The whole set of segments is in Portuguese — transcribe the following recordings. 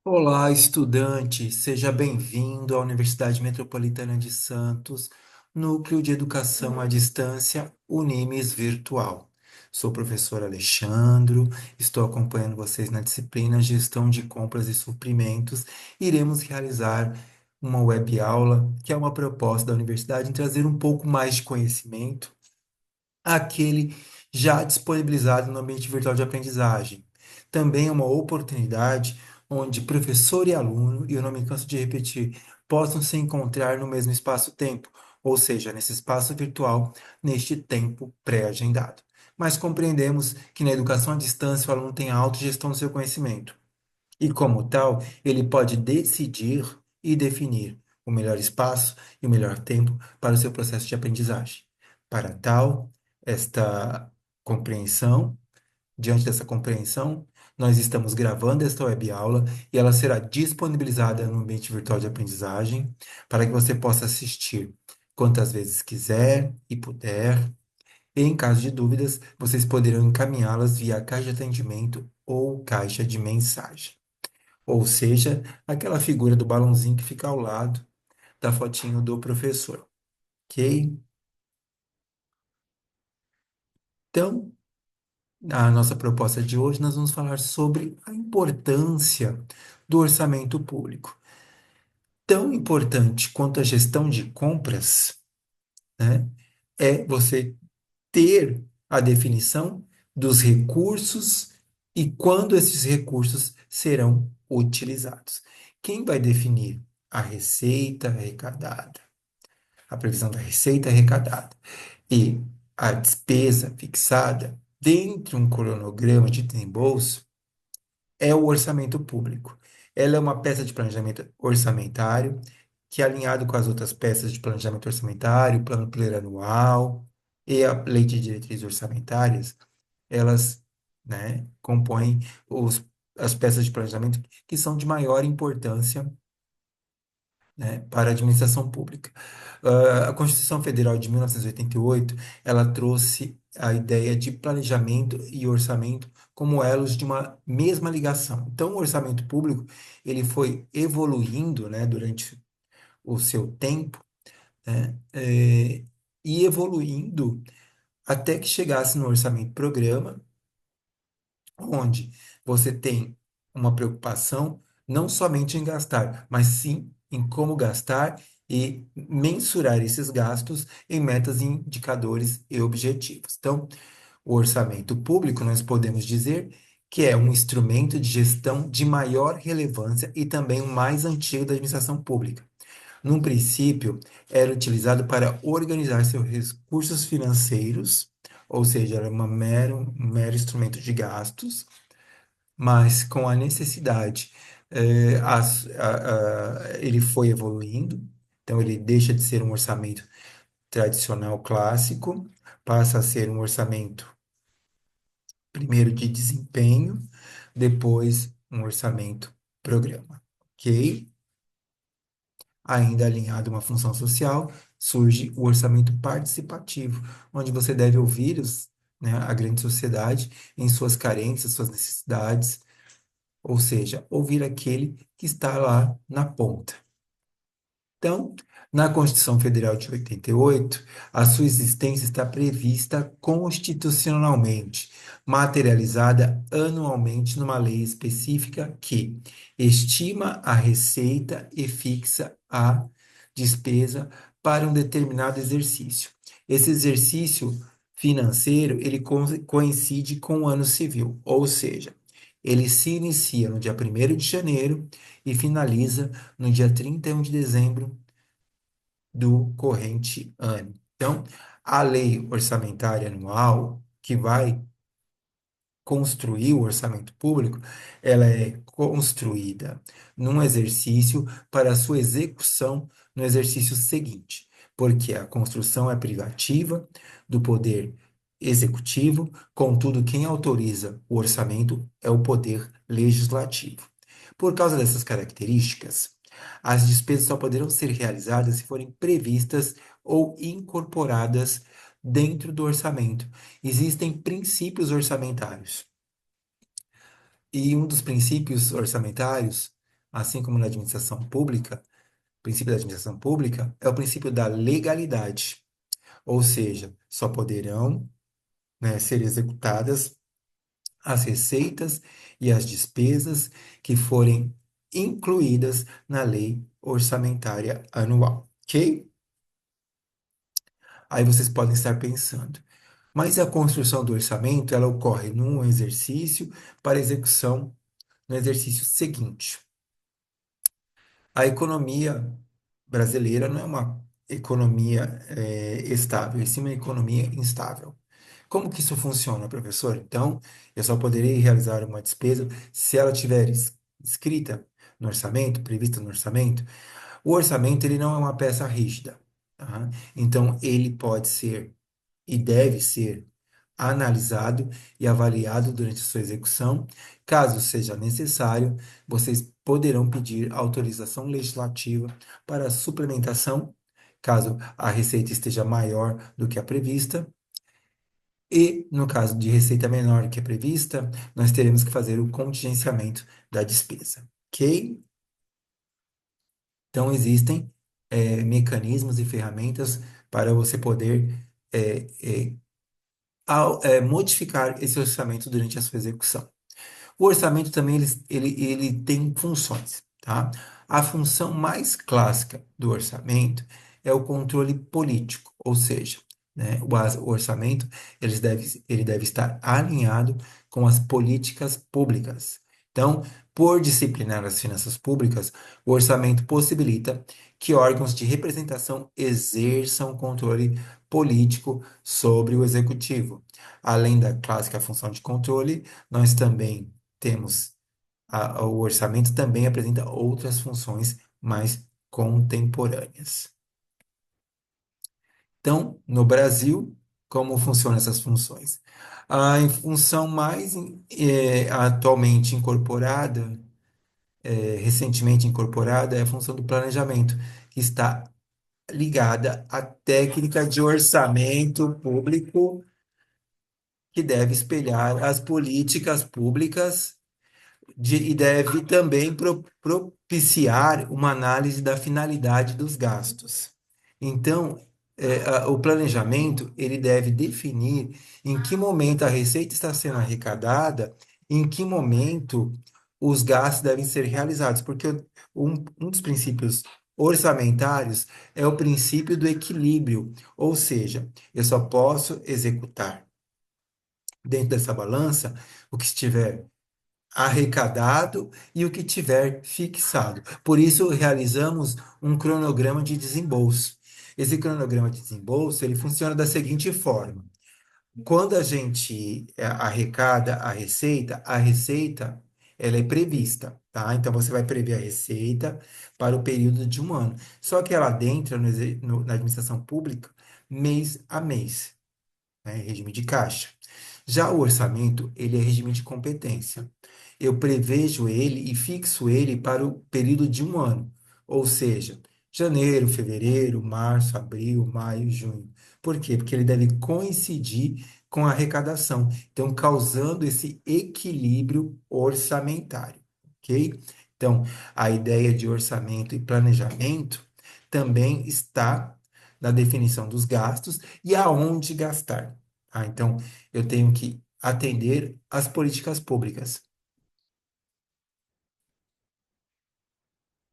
Olá, estudante, seja bem-vindo à Universidade Metropolitana de Santos, Núcleo de Educação à Distância Unimes Virtual. Sou o professor Alexandro, estou acompanhando vocês na disciplina Gestão de Compras e Suprimentos. Iremos realizar uma web aula, que é uma proposta da universidade em trazer um pouco mais de conhecimento àquele já disponibilizado no ambiente virtual de aprendizagem. Também é uma oportunidade onde professor e aluno, e eu não me canso de repetir, possam se encontrar no mesmo espaço-tempo, ou seja, nesse espaço virtual, neste tempo pré-agendado. Mas compreendemos que na educação à distância o aluno tem a autogestão do seu conhecimento. E, como tal, ele pode decidir e definir o melhor espaço e o melhor tempo para o seu processo de aprendizagem. Para tal, esta compreensão, diante dessa compreensão, nós estamos gravando esta web aula e ela será disponibilizada no ambiente virtual de aprendizagem para que você possa assistir quantas vezes quiser e puder. E, em caso de dúvidas, vocês poderão encaminhá-las via caixa de atendimento ou caixa de mensagem. Ou seja, aquela figura do balãozinho que fica ao lado da fotinho do professor, ok? Então, a nossa proposta de hoje, nós vamos falar sobre a importância do orçamento público. Tão importante quanto a gestão de compras, né, é você ter a definição dos recursos e quando esses recursos serão utilizados. Quem vai definir a receita arrecadada? A previsão da receita arrecadada e a despesa fixada dentro de um cronograma de desembolso é o orçamento público. Ela é uma peça de planejamento orçamentário que, alinhado com as outras peças de planejamento orçamentário, plano plurianual e a lei de diretrizes orçamentárias, elas, né, compõem as peças de planejamento que são de maior importância, né, para a administração pública. A Constituição Federal de 1988, ela trouxe a ideia de planejamento e orçamento como elos de uma mesma ligação. Então, o orçamento público, ele foi evoluindo, né, durante o seu tempo, né, e evoluindo até que chegasse no orçamento programa, onde você tem uma preocupação não somente em gastar, mas sim em como gastar e mensurar esses gastos em metas, indicadores e objetivos. Então, o orçamento público, nós podemos dizer que é um instrumento de gestão de maior relevância e também o mais antigo da administração pública. Num princípio, era utilizado para organizar seus recursos financeiros, ou seja, era um mero instrumento de gastos, mas com a necessidade, ele foi evoluindo, então ele deixa de ser um orçamento tradicional clássico, passa a ser um orçamento, primeiro de desempenho, depois um orçamento programa, ok? Ainda alinhado a uma função social, surge o orçamento participativo, onde você deve ouvir né, a grande sociedade em suas carências, suas necessidades, ou seja, ouvir aquele que está lá na ponta. Então, na Constituição Federal de 88, a sua existência está prevista constitucionalmente, materializada anualmente numa lei específica que estima a receita e fixa a despesa para um determinado exercício. Esse exercício financeiro, ele coincide com o ano civil, ou seja, ele se inicia no dia 1º de janeiro e finaliza no dia 31 de dezembro do corrente ano. Então, a lei orçamentária anual, que vai construir o orçamento público, ela é construída num exercício para a sua execução no exercício seguinte, porque a construção é privativa do poder executivo, contudo, quem autoriza o orçamento é o poder legislativo. Por causa dessas características, as despesas só poderão ser realizadas se forem previstas ou incorporadas dentro do orçamento. Existem princípios orçamentários. E um dos princípios orçamentários, assim como na administração pública, o princípio da administração pública é o princípio da legalidade, ou seja, só poderão, né, ser executadas as receitas e as despesas que forem incluídas na lei orçamentária anual, ok? Aí vocês podem estar pensando, mas a construção do orçamento, ela ocorre num exercício para execução no exercício seguinte. A economia brasileira não é uma economia estável, e sim uma economia instável. Como que isso funciona, professor? Então, eu só poderei realizar uma despesa se ela estiver escrita no orçamento, prevista no orçamento. O orçamento, ele não é uma peça rígida, tá? Então, ele pode ser e deve ser analisado e avaliado durante sua execução. Caso seja necessário, vocês poderão pedir autorização legislativa para suplementação, caso a receita esteja maior do que a prevista. E, no caso de receita menor do que a prevista, nós teremos que fazer o contingenciamento da despesa, ok? Então, existem mecanismos e ferramentas para você poder é, modificar esse orçamento durante a sua execução. O orçamento também ele tem funções, tá? A função mais clássica do orçamento é o controle político, ou seja, né, o orçamento ele deve estar alinhado com as políticas públicas. Então, por disciplinar as finanças públicas, o orçamento possibilita que órgãos de representação exerçam controle político sobre o executivo. Além da clássica função de controle, nós também temos o orçamento também apresenta outras funções mais contemporâneas. Então, no Brasil, como funcionam essas funções? A função mais atualmente incorporada, recentemente incorporada, é a função do planejamento, que está ligada à técnica de orçamento público, que deve espelhar as políticas públicas e deve também propiciar uma análise da finalidade dos gastos. Então, o planejamento ele deve definir em que momento a receita está sendo arrecadada, em que momento os gastos devem ser realizados, porque um dos princípios orçamentários é o princípio do equilíbrio, ou seja, eu só posso executar dentro dessa balança o que estiver arrecadado e o que tiver fixado. Por isso, realizamos um cronograma de desembolso. Esse cronograma de desembolso, ele funciona da seguinte forma. Quando a gente arrecada a receita, ela é prevista, tá? Então, você vai prever a receita para o período de um ano. Só que ela adentra na administração pública mês a mês, né? Regime de caixa. Já o orçamento, ele é regime de competência. Eu prevejo ele e fixo ele para o período de um ano, ou seja, janeiro, fevereiro, março, abril, maio, junho. Por quê? Porque ele deve coincidir com a arrecadação, então causando esse equilíbrio orçamentário, ok? Então, a ideia de orçamento e planejamento também está na definição dos gastos e aonde gastar. Tá? Então, eu tenho que atender às políticas públicas.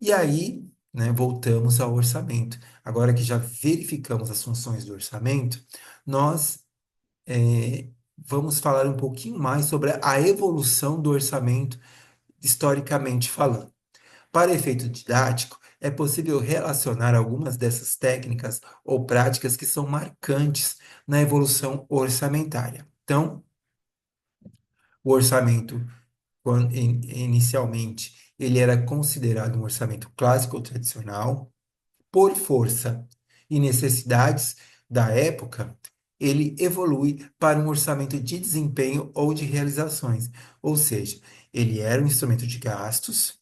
E aí, né, voltamos ao orçamento. Agora que já verificamos as funções do orçamento, nós vamos falar um pouquinho mais sobre a evolução do orçamento, historicamente falando. Para efeito didático, é possível relacionar algumas dessas técnicas ou práticas que são marcantes na evolução orçamentária. Então, o orçamento inicialmente, ele era considerado um orçamento clássico ou tradicional. Por força e necessidades da época, ele evolui para um orçamento de desempenho ou de realizações. Ou seja, ele era um instrumento de gastos,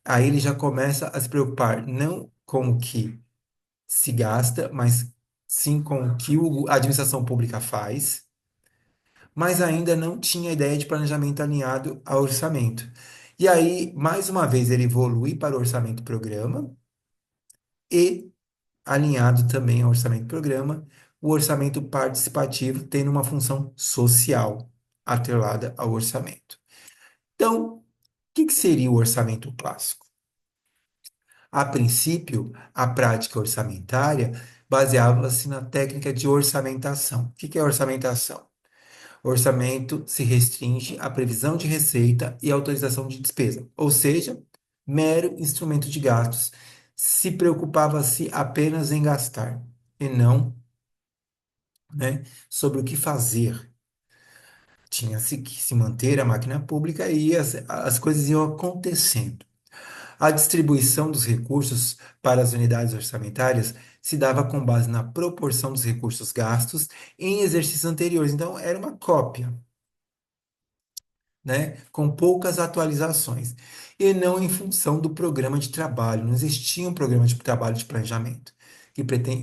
aí ele já começa a se preocupar não com o que se gasta, mas sim com o que a administração pública faz, mas ainda não tinha ideia de planejamento alinhado ao orçamento. E aí, mais uma vez, ele evolui para o orçamento-programa e, alinhado também ao orçamento-programa, o orçamento participativo tendo uma função social atrelada ao orçamento. Então, o que seria o orçamento clássico? A princípio, a prática orçamentária baseava-se na técnica de orçamentação. O que é orçamentação? O orçamento se restringe à previsão de receita e autorização de despesa, ou seja, mero instrumento de gastos. Se preocupava-se apenas em gastar e não, né, sobre o que fazer. Tinha-se que se manter a máquina pública e as coisas iam acontecendo. A distribuição dos recursos para as unidades orçamentárias se dava com base na proporção dos recursos gastos em exercícios anteriores. Então, era uma cópia, né, com poucas atualizações, e não em função do programa de trabalho. Não existia um programa de trabalho de planejamento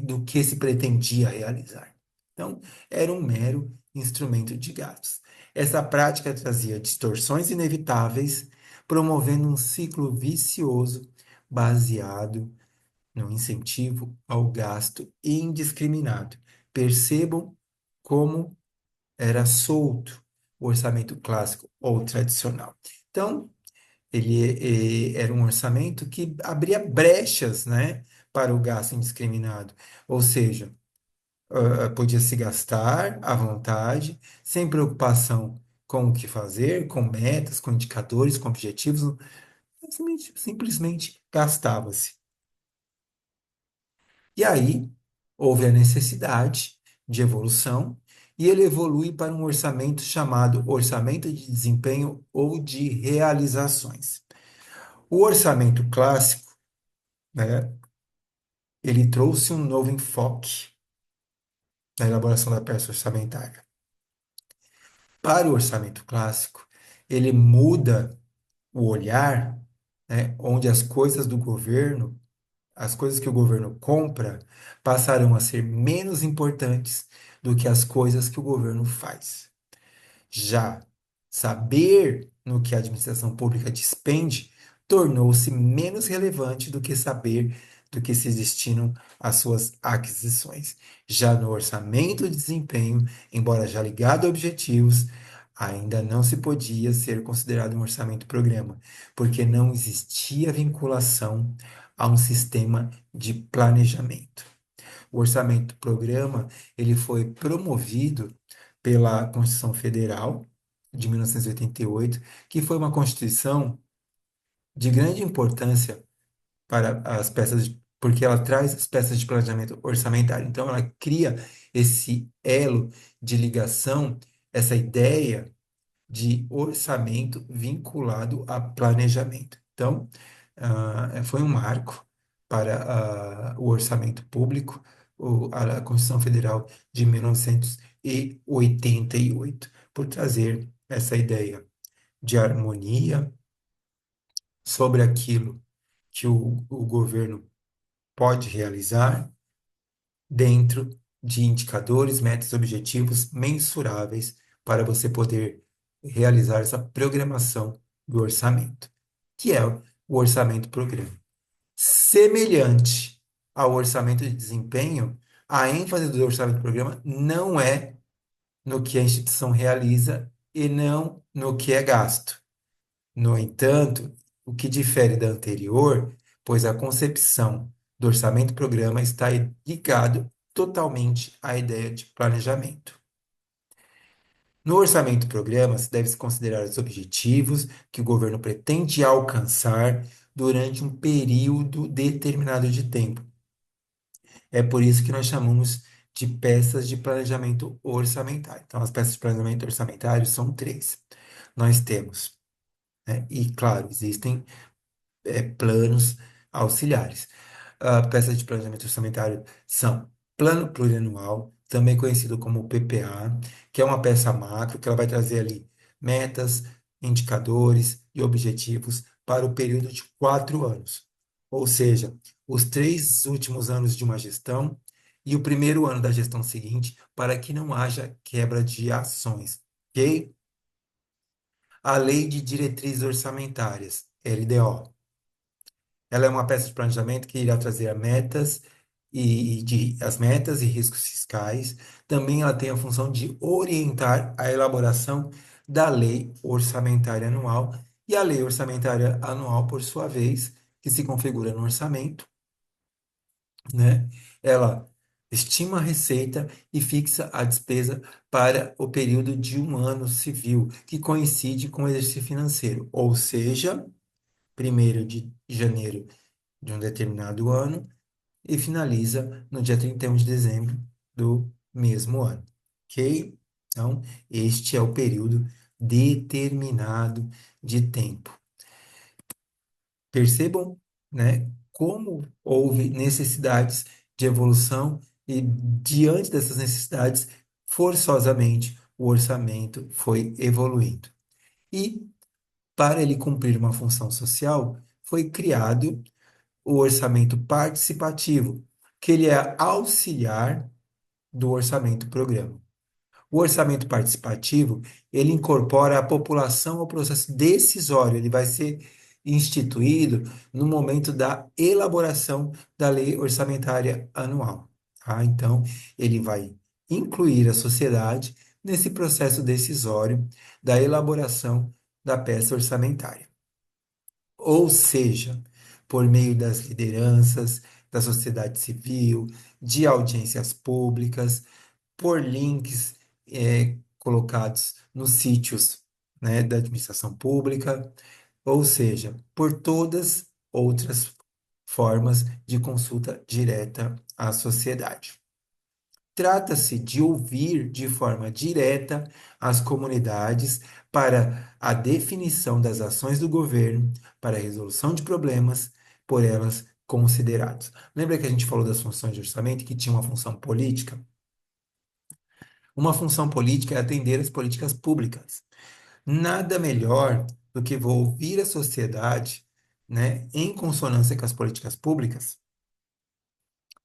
do que se pretendia realizar. Então, era um mero instrumento de gastos. Essa prática trazia distorções inevitáveis, promovendo um ciclo vicioso baseado no incentivo ao gasto indiscriminado. Percebam como era solto o orçamento clássico ou tradicional. Então, ele era um orçamento que abria brechas, né, para o gasto indiscriminado. Ou seja, podia se gastar à vontade, sem preocupação com o que fazer, com metas, com indicadores, com objetivos, simplesmente gastava-se. E aí houve a necessidade de evolução e ele evolui para um orçamento chamado orçamento de desempenho ou de realizações. O orçamento clássico, né, ele trouxe um novo enfoque na elaboração da peça orçamentária. Para o orçamento clássico, ele muda o olhar, né, onde as coisas que o governo compra passarão a ser menos importantes do que as coisas que o governo faz. Já saber no que a administração pública despende tornou-se menos relevante do que saber do que se destinam as suas aquisições. Já no orçamento de desempenho, embora já ligado a objetivos, ainda não se podia ser considerado um orçamento-programa, porque não existia vinculação a um sistema de planejamento. O orçamento-programa ele foi promovido pela Constituição Federal de 1988, que foi uma Constituição de grande importância para as porque ela traz as peças de planejamento orçamentário. Então, ela cria esse elo de ligação, essa ideia de orçamento vinculado a planejamento. Então, foi um marco para o orçamento público, a Constituição Federal de 1988, por trazer essa ideia de harmonia sobre aquilo que o governo pode realizar dentro de indicadores, metas, objetivos mensuráveis para você poder realizar essa programação do orçamento, que é o orçamento programa. Semelhante ao orçamento de desempenho, a ênfase do orçamento programa não é no que a instituição realiza e não no que é gasto. No entanto, o que difere da anterior, pois a concepção do orçamento-programa está ligado totalmente à ideia de planejamento. No orçamento-programa, se deve-se considerar os objetivos que o governo pretende alcançar durante um período determinado de tempo. É por isso que nós chamamos de peças de planejamento orçamentário. Então, as peças de planejamento orçamentário são três. Nós temos, né, e claro, existem planos auxiliares. Peças de planejamento orçamentário são Plano Plurianual, também conhecido como PPA, que é uma peça macro, que ela vai trazer ali metas, indicadores e objetivos para o período de 4 anos. Ou seja, os 3 últimos anos de uma gestão e o primeiro ano da gestão seguinte, para que não haja quebra de ações. Ok? a Lei de Diretrizes Orçamentárias, LDO. Ela é uma peça de planejamento que irá trazer as metas e riscos fiscais. Também ela tem a função de orientar a elaboração da Lei Orçamentária Anual e a Lei Orçamentária Anual, por sua vez, que se configura no orçamento, né? Ela estima a receita e fixa a despesa para o período de um ano civil, que coincide com o exercício financeiro, ou seja, 1º de janeiro de um determinado ano e finaliza no dia 31 de dezembro do mesmo ano, ok? Então, este é o período determinado de tempo. Percebam, né, como houve necessidades de evolução e diante dessas necessidades, forçosamente, o orçamento foi evoluindo. E para ele cumprir uma função social, foi criado o orçamento participativo, que ele é auxiliar do orçamento programa. O orçamento participativo, ele incorpora a população ao processo decisório, ele vai ser instituído no momento da elaboração da lei orçamentária anual, tá? Então, ele vai incluir a sociedade nesse processo decisório da elaboração da peça orçamentária. Ou seja, por meio das lideranças, da sociedade civil, de audiências públicas, por links colocados nos sítios, né, da administração pública, ou seja, por todas outras formas de consulta direta à sociedade. Trata-se de ouvir de forma direta as comunidades para a definição das ações do governo, para a resolução de problemas por elas considerados. Lembra que a gente falou das funções de orçamento que tinha uma função política? Uma função política é atender às políticas públicas. Nada melhor do que ouvir a sociedade, né, em consonância com as políticas públicas,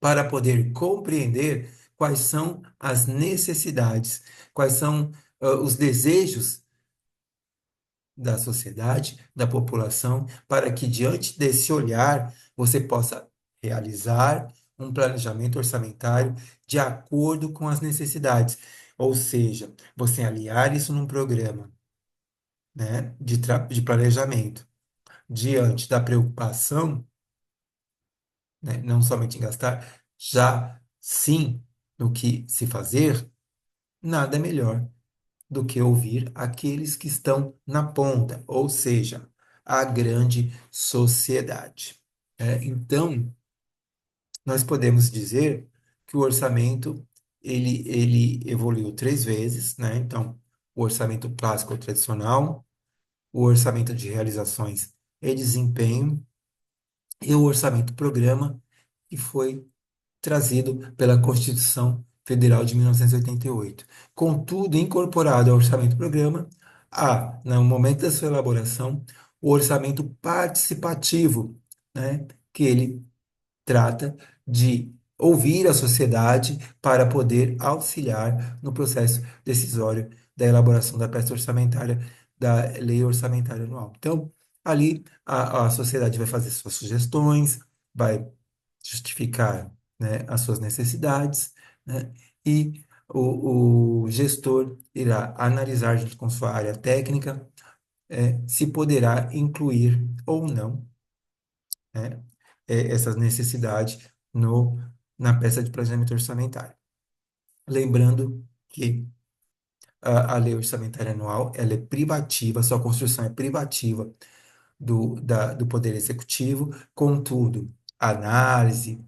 para poder compreender quais são as necessidades, quais são os desejos da sociedade, da população, para que diante desse olhar você possa realizar um planejamento orçamentário de acordo com as necessidades. Ou seja, você aliar isso num programa, né, de planejamento, diante da preocupação, né, não somente em gastar, já sim no que se fazer, nada melhor do que ouvir aqueles que estão na ponta, ou seja, a grande sociedade. Então, nós podemos dizer que o orçamento ele evoluiu 3 vezes, né? Então, o orçamento clássico ou tradicional, o orçamento de realizações e desempenho e o orçamento programa, que foi trazido pela Constituição Federal de 1988. Contudo, incorporado ao orçamento-programa, há, no momento da sua elaboração, o orçamento participativo, né, que ele trata de ouvir a sociedade para poder auxiliar no processo decisório da elaboração da peça orçamentária da lei orçamentária anual. Então, ali a sociedade vai fazer suas sugestões, vai justificar, né, as suas necessidades, né, e o gestor irá analisar junto com sua área técnica se poderá incluir ou não, né, essas necessidades na peça de planejamento orçamentário. Lembrando que a lei orçamentária anual ela é privativa, sua construção é privativa do Poder Executivo, contudo, análise,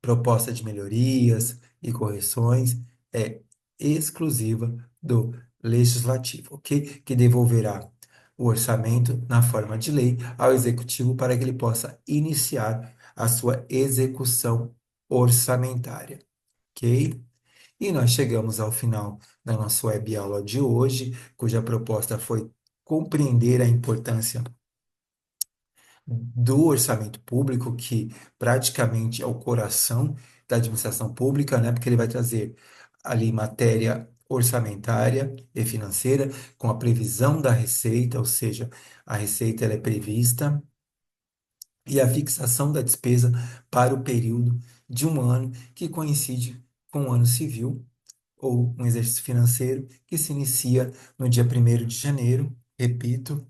proposta de melhorias e correções é exclusiva do Legislativo, ok? Que devolverá o orçamento na forma de lei ao Executivo para que ele possa iniciar a sua execução orçamentária, ok? E nós chegamos ao final da nossa web aula de hoje, cuja proposta foi compreender a importância do orçamento público, que praticamente é o coração da administração pública, né? Porque ele vai trazer ali matéria orçamentária e financeira, com a previsão da receita, ou seja, a receita ela é prevista, e a fixação da despesa para o período de um ano que coincide com o ano civil, ou um exercício financeiro que se inicia no dia 1º de janeiro, repito,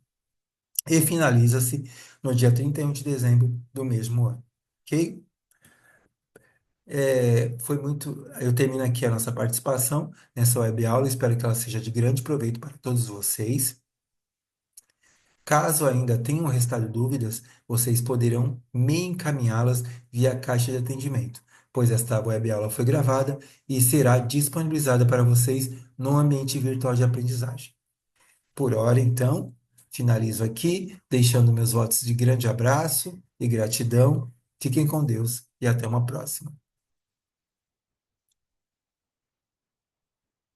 e finaliza-se no dia 31 de dezembro do mesmo ano. Ok? Foi muito. Eu termino aqui a nossa participação nessa web aula. Espero que ela seja de grande proveito para todos vocês. Caso ainda tenham restado dúvidas, vocês poderão me encaminhá-las via caixa de atendimento, pois esta web aula foi gravada e será disponibilizada para vocês no ambiente virtual de aprendizagem. Por hora, então, finalizo aqui, deixando meus votos de grande abraço e gratidão. Fiquem com Deus e até uma próxima.